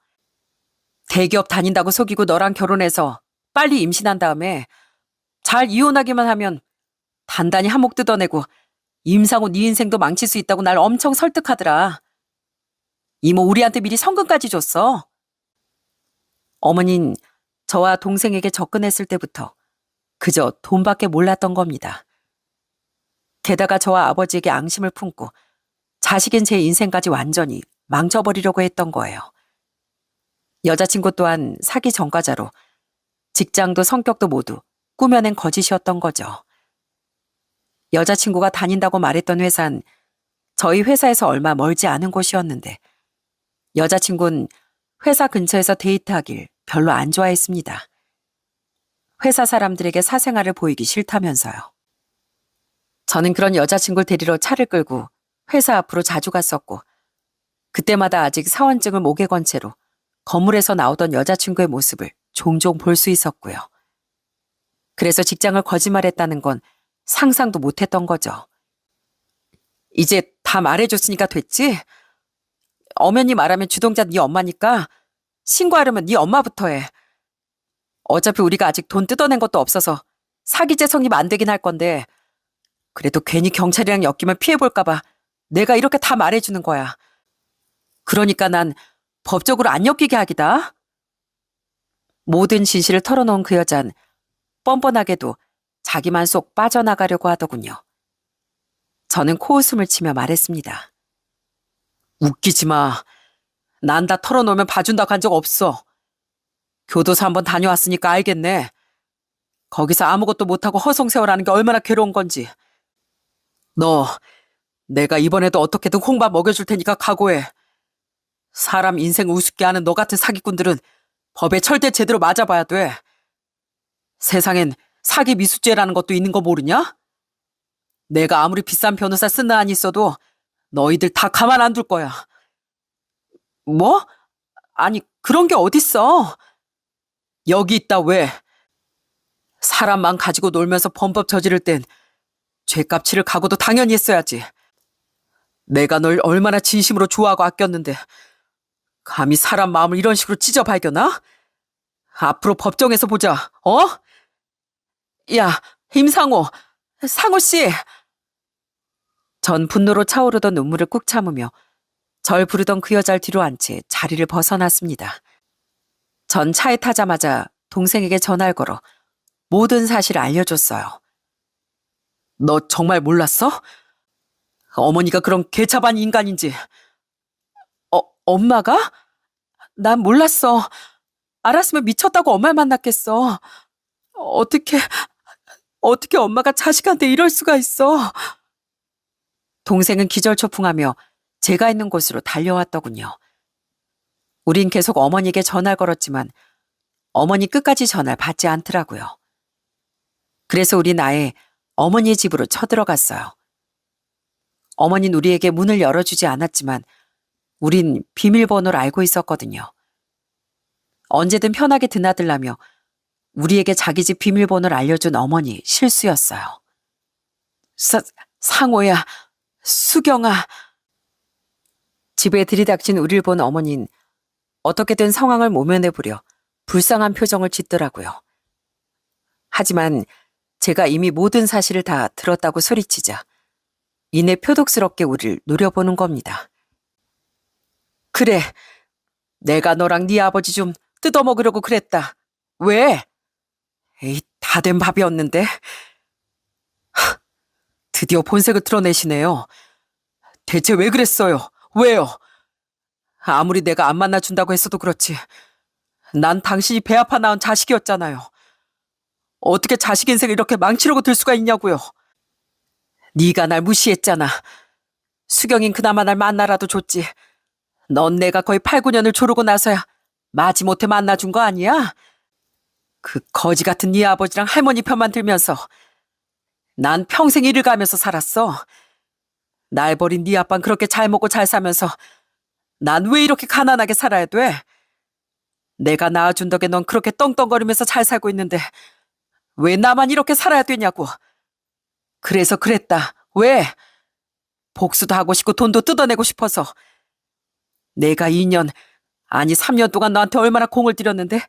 대기업 다닌다고 속이고 너랑 결혼해서 빨리 임신한 다음에 잘 이혼하기만 하면 단단히 한몫 뜯어내고 임상호 네 인생도 망칠 수 있다고 날 엄청 설득하더라. 이모 우리한테 미리 성금까지 줬어. 어머닌 저와 동생에게 접근했을 때부터 그저 돈밖에 몰랐던 겁니다. 게다가 저와 아버지에게 앙심을 품고 자식인 제 인생까지 완전히 망쳐버리려고 했던 거예요. 여자친구 또한 사기 전과자로 직장도 성격도 모두 꾸며낸 거짓이었던 거죠. 여자친구가 다닌다고 말했던 회사는 저희 회사에서 얼마 멀지 않은 곳이었는데 여자친구는 회사 근처에서 데이트하길 별로 안 좋아했습니다. 회사 사람들에게 사생활을 보이기 싫다면서요. 저는 그런 여자친구를 데리러 차를 끌고 회사 앞으로 자주 갔었고 그때마다 아직 사원증을 목에 건 채로 건물에서 나오던 여자친구의 모습을 종종 볼 수 있었고요. 그래서 직장을 거짓말했다는 건 상상도 못했던 거죠. 이제 다 말해줬으니까 됐지? 엄연히 말하면 주동자 네 엄마니까 신고하려면 네 엄마부터 해. 어차피 우리가 아직 돈 뜯어낸 것도 없어서 사기죄 성립 안 되긴 할 건데 그래도 괜히 경찰이랑 엮이면 피해볼까 봐 내가 이렇게 다 말해주는 거야. 그러니까 난 법적으로 안 엮이게 하기다. 모든 진실을 털어놓은 그 여잔 뻔뻔하게도 자기만 쏙 빠져나가려고 하더군요. 저는 코웃음을 치며 말했습니다. 웃기지 마. 난 다 털어놓으면 봐준다고 한 적 없어. 교도소 한번 다녀왔으니까 알겠네. 거기서 아무것도 못하고 허송세월하는 게 얼마나 괴로운 건지. 너, 내가 이번에도 어떻게든 홍밥 먹여줄 테니까 각오해. 사람 인생 우습게 하는 너 같은 사기꾼들은 법에 절대 제대로 맞아봐야 돼. 세상엔 사기 미수죄라는 것도 있는 거 모르냐? 내가 아무리 비싼 변호사 쓴 한 있어도 너희들 다 가만 안 둘 거야. 뭐? 아니, 그런 게 어딨어. 여기 있다, 왜? 사람만 가지고 놀면서 범법 저지를 땐 죄값 치를 각오도 당연히 했어야지. 내가 널 얼마나 진심으로 좋아하고 아꼈는데 감히 사람 마음을 이런 식으로 찢어 발견하? 앞으로 법정에서 보자, 어? 야, 임상호, 상호 씨! 전 분노로 차오르던 눈물을 꾹 참으며 절 부르던 그 여자를 뒤로 앉혀 자리를 벗어났습니다. 전 차에 타자마자 동생에게 전화를 걸어 모든 사실을 알려줬어요. 너 정말 몰랐어? 어머니가 그런 개차반 인간인지. 엄마가? 난 몰랐어. 알았으면 미쳤다고 엄마를 만났겠어. 어떻게 엄마가 자식한테 이럴 수가 있어. 동생은 기절초풍하며 제가 있는 곳으로 달려왔더군요. 우린 계속 어머니에게 전화를 걸었지만 어머니 끝까지 전화를 받지 않더라고요. 그래서 우린 아예 어머니의 집으로 쳐들어갔어요. 어머니는 우리에게 문을 열어주지 않았지만 우린 비밀번호를 알고 있었거든요. 언제든 편하게 드나들라며 우리에게 자기 집 비밀번호를 알려준 어머니 실수였어요. 상호야, 수경아. 집에 들이닥친 우리를 본 어머니는 어떻게든 상황을 모면해보려 불쌍한 표정을 짓더라고요. 하지만 제가 이미 모든 사실을 다 들었다고 소리치자 이내 표독스럽게 우리를 노려보는 겁니다. 그래, 내가 너랑 네 아버지 좀 뜯어먹으려고 그랬다. 왜? 에이, 다 된 밥이었는데. 드디어 본색을 드러내시네요. 대체 왜 그랬어요? 왜요? 아무리 내가 안 만나준다고 했어도 그렇지. 난 당신이 배 아파 낳은 자식이었잖아요. 어떻게 자식 인생을 이렇게 망치려고 들 수가 있냐고요. 네가 날 무시했잖아. 수경인 그나마 날 만나라도 줬지. 넌 내가 거의 8, 9년을 조르고 나서야 마지못해 만나준 거 아니야? 그 거지 같은 네 아버지랑 할머니 편만 들면서 난 평생 이를 가면서 살았어. 날 버린 네 아빠는 그렇게 잘 먹고 잘 사면서 난 왜 이렇게 가난하게 살아야 돼? 내가 낳아준 덕에 넌 그렇게 떵떵거리면서 잘 살고 있는데 왜 나만 이렇게 살아야 되냐고. 그래서 그랬다. 왜? 복수도 하고 싶고 돈도 뜯어내고 싶어서. 내가 2년, 아니 3년 동안 너한테 얼마나 공을 들였는데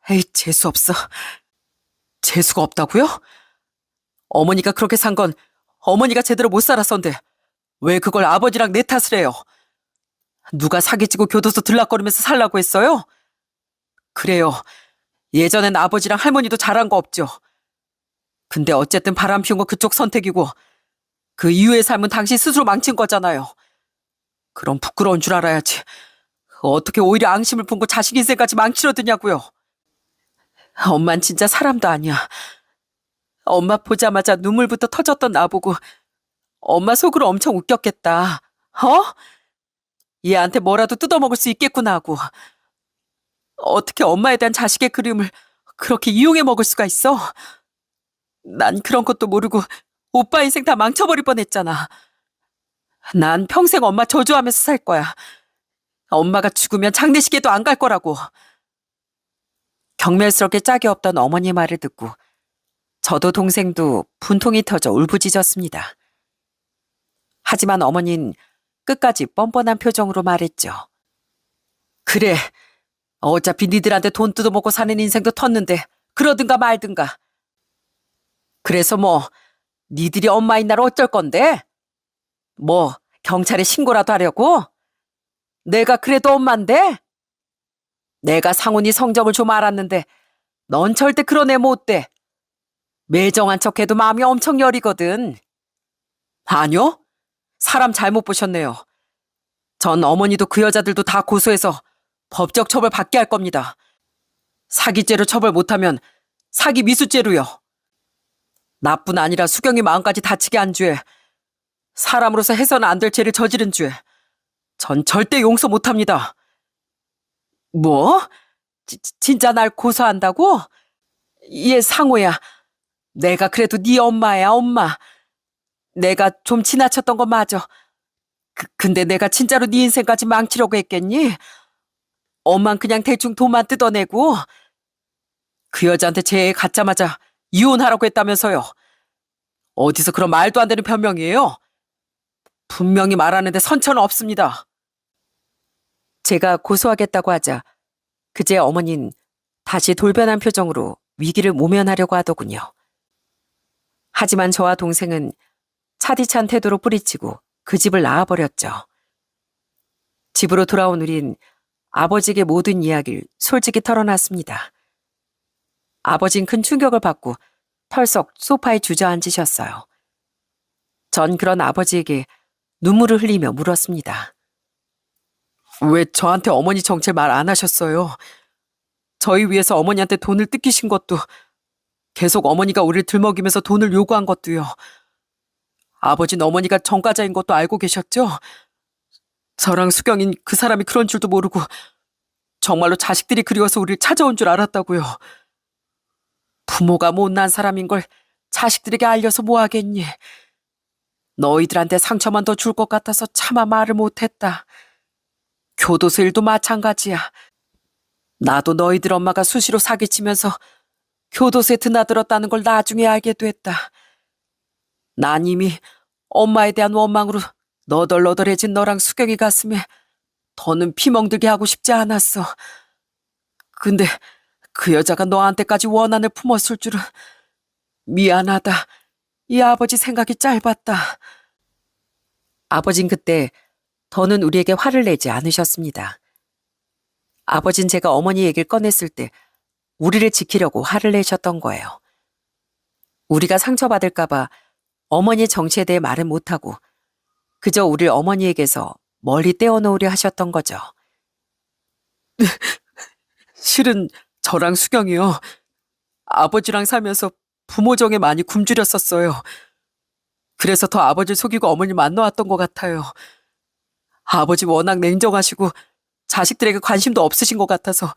에이, 재수없어. 재수가 없다고요? 어머니가 그렇게 산 건 어머니가 제대로 못 살았었는데 왜 그걸 아버지랑 내 탓을 해요? 누가 사기치고 교도소 들락거리면서 살라고 했어요? 그래요. 예전엔 아버지랑 할머니도 잘한 거 없죠. 근데 어쨌든 바람 피운 거 그쪽 선택이고 그 이후의 삶은 당신 스스로 망친 거잖아요. 그럼 부끄러운 줄 알아야지. 어떻게 오히려 앙심을 품고 자식 인생까지 망치려드냐고요. 엄만 진짜 사람도 아니야. 엄마 보자마자 눈물부터 터졌던 나보고 엄마 속으로 엄청 웃겼겠다. 얘한테 뭐라도 뜯어먹을 수 있겠구나 하고. 어떻게 엄마에 대한 자식의 그림을 그렇게 이용해 먹을 수가 있어? 난 그런 것도 모르고 오빠 인생 다 망쳐버릴 뻔했잖아. 난 평생 엄마 저주하면서 살 거야. 엄마가 죽으면 장례식에도 안 갈 거라고. 경멸스럽게 짝이 없던 어머니 말을 듣고 저도 동생도 분통이 터져 울부짖었습니다. 하지만 어머니는 끝까지 뻔뻔한 표정으로 말했죠. 그래, 어차피 니들한테 돈 뜯어먹고 사는 인생도 텄는데 그러든가 말든가. 그래서 뭐 니들이 엄마인 날 어쩔 건데? 뭐 경찰에 신고라도 하려고? 내가 그래도 엄마인데? 내가 상훈이 성적을 좀 알았는데 넌 절대 그런 애 못 돼. 매정한 척해도 마음이 엄청 여리거든. 아니요? 사람 잘못 보셨네요. 전 어머니도 그 여자들도 다 고소해서 법적 처벌 받게 할 겁니다. 사기죄로 처벌 못하면 사기 미수죄로요. 나뿐 아니라 수경이 마음까지 다치게 한 죄, 사람으로서 해서는 안 될 죄를 저지른 죄, 전 절대 용서 못합니다. 뭐? 진짜 날 고소한다고? 얘 상호야. 내가 그래도 네 엄마야, 엄마. 내가 좀 지나쳤던 거 맞아. 근데 내가 진짜로 네 인생까지 망치려고 했겠니? 엄만 그냥 대충 돈만 뜯어내고 그 여자한테 제 애 갖자마자 이혼하라고 했다면서요. 어디서 그런 말도 안 되는 변명이에요? 분명히 말하는데 선처는 없습니다. 제가 고소하겠다고 하자 그제 어머니는 다시 돌변한 표정으로 위기를 모면하려고 하더군요. 하지만 저와 동생은 차디찬 태도로 뿌리치고 그 집을 나와버렸죠. 집으로 돌아온 우린 아버지에게 모든 이야기를 솔직히 털어놨습니다. 아버진 큰 충격을 받고 털썩 소파에 주저앉으셨어요. 전 그런 아버지에게 눈물을 흘리며 물었습니다. 왜 저한테 어머니 정체 말 안 하셨어요? 저희 위해서 어머니한테 돈을 뜯기신 것도, 계속 어머니가 우리를 들먹이면서 돈을 요구한 것도요. 아버지는 어머니가 전과자인 것도 알고 계셨죠? 저랑 수경인 그 사람이 그런 줄도 모르고 정말로 자식들이 그리워서 우리를 찾아온 줄 알았다고요. 부모가 못난 사람인 걸 자식들에게 알려서 뭐 하겠니? 너희들한테 상처만 더 줄 것 같아서 차마 말을 못했다. 교도소 일도 마찬가지야. 나도 너희들 엄마가 수시로 사기치면서 교도소에 드나들었다는 걸 나중에 알게 됐다. 난 이미 엄마에 대한 원망으로 너덜너덜해진 너랑 수경이 가슴에 더는 피멍들게 하고 싶지 않았어. 근데 그 여자가 너한테까지 원한을 품었을 줄은. 미안하다. 이 아버지 생각이 짧았다. 아버진 그때 더는 우리에게 화를 내지 않으셨습니다. 아버진 제가 어머니 얘기를 꺼냈을 때 우리를 지키려고 화를 내셨던 거예요. 우리가 상처받을까봐 어머니의 정체에 대해 말은 못하고 그저 우리를 어머니에게서 멀리 떼어놓으려 하셨던 거죠. 실은 저랑 수경이요. 아버지랑 살면서 부모 정에 많이 굶주렸었어요. 그래서 더 아버지를 속이고 어머니 만나왔던 것 같아요. 아버지 워낙 냉정하시고 자식들에게 관심도 없으신 것 같아서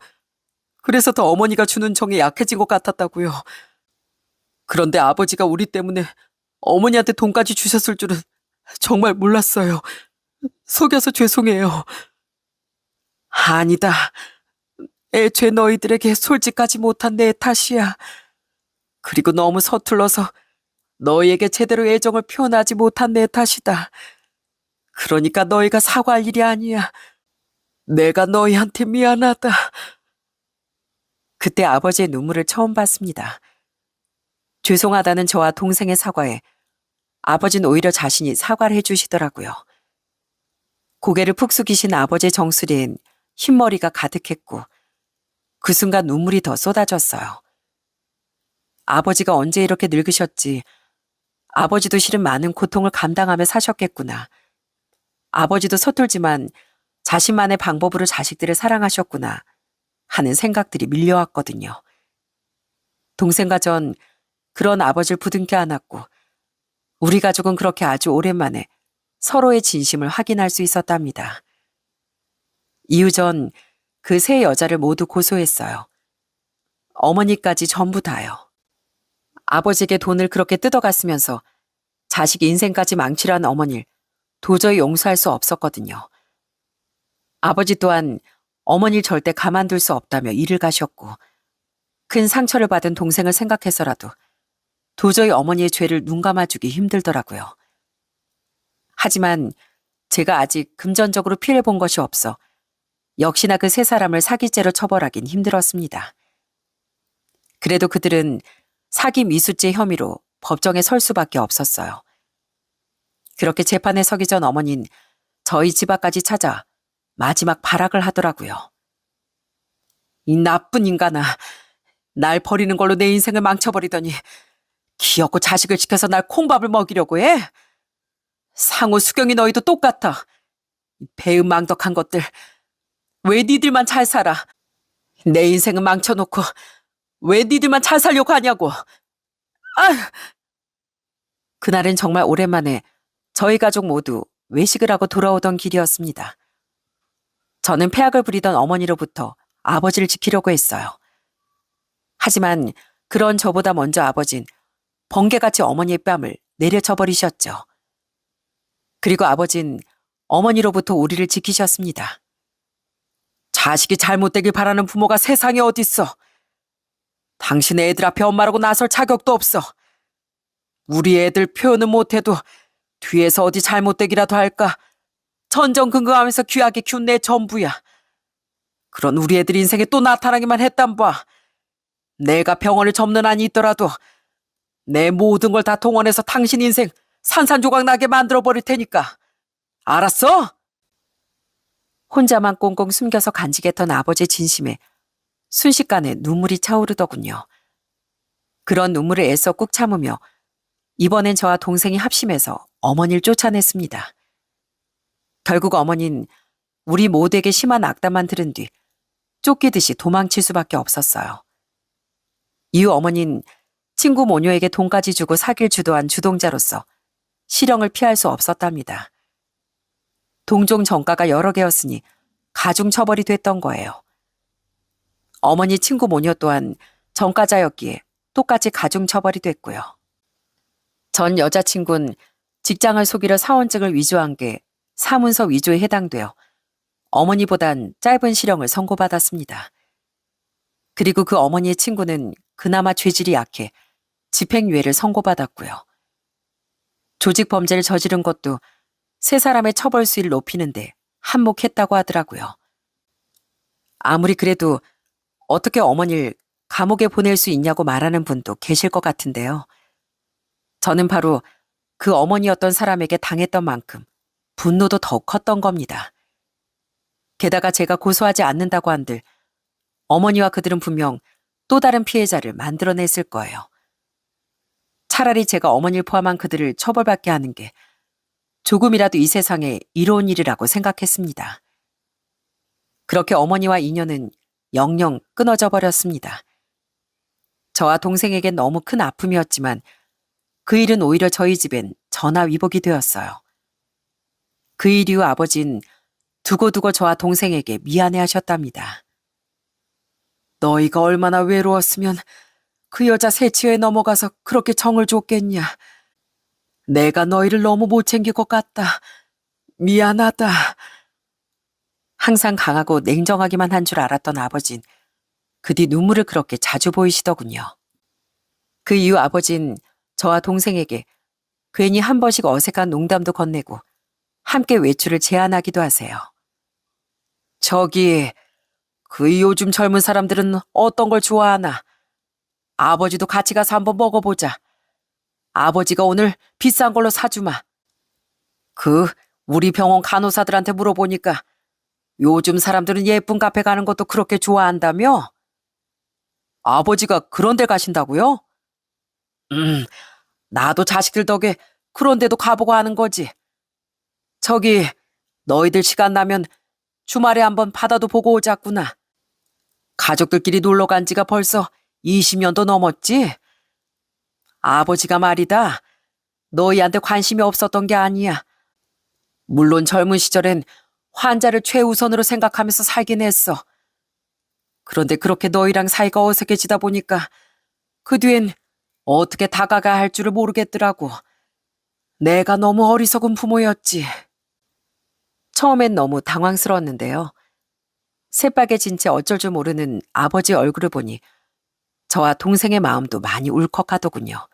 그래서 더 어머니가 주는 정에 약해진 것 같았다고요. 그런데 아버지가 우리 때문에 어머니한테 돈까지 주셨을 줄은 정말 몰랐어요. 속여서 죄송해요. 아니다. 애초에 너희들에게 솔직하지 못한 내 탓이야. 그리고 너무 서툴러서 너희에게 제대로 애정을 표현하지 못한 내 탓이다. 그러니까 너희가 사과할 일이 아니야. 내가 너희한테 미안하다. 그때 아버지의 눈물을 처음 봤습니다. 죄송하다는 저와 동생의 사과에 아버지는 오히려 자신이 사과를 해주시더라고요. 고개를 푹 숙이신 아버지의 정수리엔 흰머리가 가득했고 그 순간 눈물이 더 쏟아졌어요. 아버지가 언제 이렇게 늙으셨지. 아버지도 실은 많은 고통을 감당하며 사셨겠구나. 아버지도 서툴지만 자신만의 방법으로 자식들을 사랑하셨구나 하는 생각들이 밀려왔거든요. 동생과 전 그런 아버지를 부둥켜 안았고 우리 가족은 그렇게 아주 오랜만에 서로의 진심을 확인할 수 있었답니다. 이후 전 그 세 여자를 모두 고소했어요. 어머니까지 전부 다요. 아버지에게 돈을 그렇게 뜯어갔으면서 자식 인생까지 망치려는 어머니를 도저히 용서할 수 없었거든요. 아버지 또한 어머니를 절대 가만둘 수 없다며 일을 가셨고 큰 상처를 받은 동생을 생각해서라도 도저히 어머니의 죄를 눈감아주기 힘들더라고요. 하지만 제가 아직 금전적으로 피해본 것이 없어 역시나 그 세 사람을 사기죄로 처벌하긴 힘들었습니다. 그래도 그들은 사기 미수죄 혐의로 법정에 설 수밖에 없었어요. 그렇게 재판에 서기 전 어머니는 저희 집 앞까지 찾아 마지막 발악을 하더라고요. 이 나쁜 인간아, 날 버리는 걸로 내 인생을 망쳐버리더니 귀엽고 자식을 지켜서 날 콩밥을 먹이려고 해? 상호 수경이 너희도 똑같아. 이 배은망덕한 것들. 왜 니들만 잘 살아? 내 인생은 망쳐놓고 왜 니들만 잘 살려고 하냐고. 아! 그날은 정말 오랜만에 저희 가족 모두 외식을 하고 돌아오던 길이었습니다. 저는 폐악을 부리던 어머니로부터 아버지를 지키려고 했어요. 하지만 그런 저보다 먼저 아버진 번개같이 어머니의 뺨을 내려쳐 버리셨죠. 그리고 아버진 어머니로부터 우리를 지키셨습니다. 자식이 잘못되길 바라는 부모가 세상에 어딨어. 당신의 애들 앞에 엄마라고 나설 자격도 없어. 우리 애들 표현은 못해도 뒤에서 어디 잘못되기라도 할까 전전긍긍하면서 귀하게 키운 내 전부야. 그런 우리 애들 인생에 또 나타나기만 했단 봐. 내가 병원을 접는 한이 있더라도 내 모든 걸 다 동원해서 당신 인생 산산조각 나게 만들어버릴 테니까. 알았어? 혼자만 꽁꽁 숨겨서 간직했던 아버지의 진심에 순식간에 눈물이 차오르더군요. 그런 눈물을 애써 꾹 참으며 이번엔 저와 동생이 합심해서 어머니를 쫓아냈습니다. 결국 어머니는 우리 모두에게 심한 악담만 들은 뒤 쫓기듯이 도망칠 수밖에 없었어요. 이후 어머니는 친구 모녀에게 돈까지 주고 사기를 주도한 주동자로서 실형을 피할 수 없었답니다. 동종 전과가 여러 개였으니 가중 처벌이 됐던 거예요. 어머니 친구 모녀 또한 전과자였기에 똑같이 가중 처벌이 됐고요. 전 여자친구는 직장을 속이려 사원증을 위조한 게 사문서 위조에 해당되어 어머니보단 짧은 실형을 선고받았습니다. 그리고 그 어머니의 친구는 그나마 죄질이 약해 집행유예를 선고받았고요. 조직 범죄를 저지른 것도 세 사람의 처벌 수위를 높이는데 한몫했다고 하더라고요. 아무리 그래도 어떻게 어머니를 감옥에 보낼 수 있냐고 말하는 분도 계실 것 같은데요. 저는 바로 그 어머니였던 사람에게 당했던 만큼 분노도 더욱 컸던 겁니다. 게다가 제가 고소하지 않는다고 한들 어머니와 그들은 분명 또 다른 피해자를 만들어냈을 거예요. 차라리 제가 어머니를 포함한 그들을 처벌받게 하는 게 조금이라도 이 세상에 이로운 일이라고 생각했습니다. 그렇게 어머니와 인연은 영영 끊어져 버렸습니다. 저와 동생에겐 너무 큰 아픔이었지만 그 일은 오히려 저희 집엔 전화위복이 되었어요. 그 일 이후 아버진 두고두고 저와 동생에게 미안해하셨답니다. 너희가 얼마나 외로웠으면 그 여자 세치에 넘어가서 그렇게 정을 줬겠냐. 내가 너희를 너무 못 챙길 것 같다. 미안하다. 항상 강하고 냉정하기만 한 줄 알았던 아버진 그 뒤 눈물을 그렇게 자주 보이시더군요. 그 이후 아버진 저와 동생에게 괜히 한 번씩 어색한 농담도 건네고 함께 외출을 제안하기도 하세요. 저기, 그 요즘 젊은 사람들은 어떤 걸 좋아하나? 아버지도 같이 가서 한번 먹어보자. 아버지가 오늘 비싼 걸로 사주마. 우리 병원 간호사들한테 물어보니까 요즘 사람들은 예쁜 카페 가는 것도 그렇게 좋아한다며? 아버지가 그런 데 가신다고요? 나도 자식들 덕에 그런 데도 가보고 하는 거지. 저기, 너희들 시간 나면 주말에 한번 바다도 보고 오자꾸나. 가족들끼리 놀러 간 지가 벌써 20년도 넘었지? 아버지가 말이다. 너희한테 관심이 없었던 게 아니야. 물론 젊은 시절엔 환자를 최우선으로 생각하면서 살긴 했어. 그런데 그렇게 너희랑 사이가 어색해지다 보니까 그 뒤엔 어떻게 다가가야 할 줄을 모르겠더라고. 내가 너무 어리석은 부모였지. 처음엔 너무 당황스러웠는데요. 새빨개진 채 어쩔 줄 모르는 아버지 얼굴을 보니 저와 동생의 마음도 많이 울컥하더군요.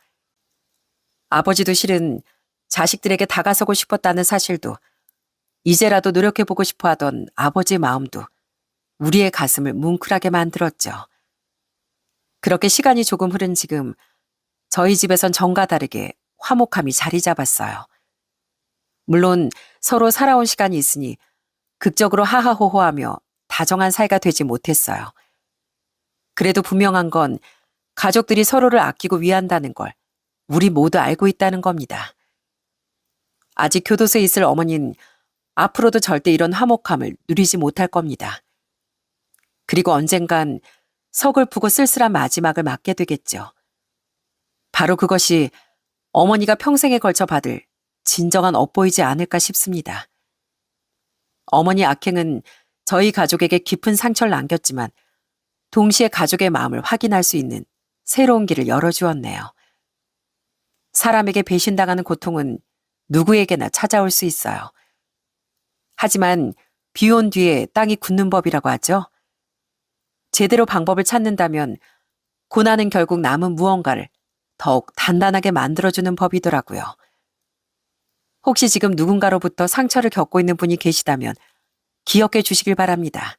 아버지도 실은 자식들에게 다가서고 싶었다는 사실도 이제라도 노력해보고 싶어 하던 아버지의 마음도 우리의 가슴을 뭉클하게 만들었죠. 그렇게 시간이 조금 흐른 지금 저희 집에선 전과 다르게 화목함이 자리 잡았어요. 물론 서로 살아온 시간이 있으니 극적으로 하하호호하며 다정한 사이가 되지 못했어요. 그래도 분명한 건 가족들이 서로를 아끼고 위한다는 걸 우리 모두 알고 있다는 겁니다. 아직 교도소에 있을 어머니는 앞으로도 절대 이런 화목함을 누리지 못할 겁니다. 그리고 언젠간 서글프고 쓸쓸한 마지막을 맞게 되겠죠. 바로 그것이 어머니가 평생에 걸쳐 받을 진정한 업보이지 않을까 싶습니다. 어머니 악행은 저희 가족에게 깊은 상처를 남겼지만 동시에 가족의 마음을 확인할 수 있는 새로운 길을 열어주었네요. 사람에게 배신당하는 고통은 누구에게나 찾아올 수 있어요. 하지만 비 온 뒤에 땅이 굳는 법이라고 하죠. 제대로 방법을 찾는다면 고난은 결국 남은 무언가를 더욱 단단하게 만들어주는 법이더라고요. 혹시 지금 누군가로부터 상처를 겪고 있는 분이 계시다면 기억해 주시길 바랍니다.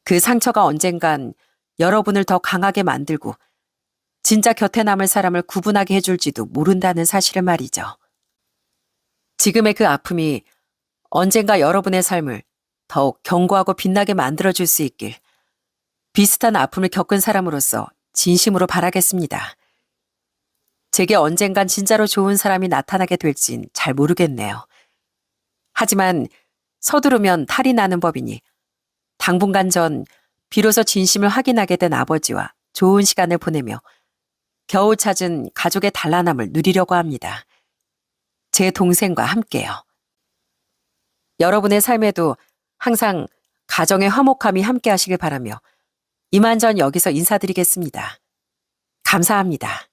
그 상처가 언젠간 여러분을 더 강하게 만들고 진짜 곁에 남을 사람을 구분하게 해줄지도 모른다는 사실을 말이죠. 지금의 그 아픔이 언젠가 여러분의 삶을 더욱 견고하고 빛나게 만들어줄 수 있길 비슷한 아픔을 겪은 사람으로서 진심으로 바라겠습니다. 제게 언젠간 진짜로 좋은 사람이 나타나게 될진 잘 모르겠네요. 하지만 서두르면 탈이 나는 법이니 당분간 전 비로소 진심을 확인하게 된 아버지와 좋은 시간을 보내며 겨우 찾은 가족의 단란함을 누리려고 합니다. 제 동생과 함께요. 여러분의 삶에도 항상 가정의 화목함이 함께 하시길 바라며 이만 전 여기서 인사드리겠습니다. 감사합니다.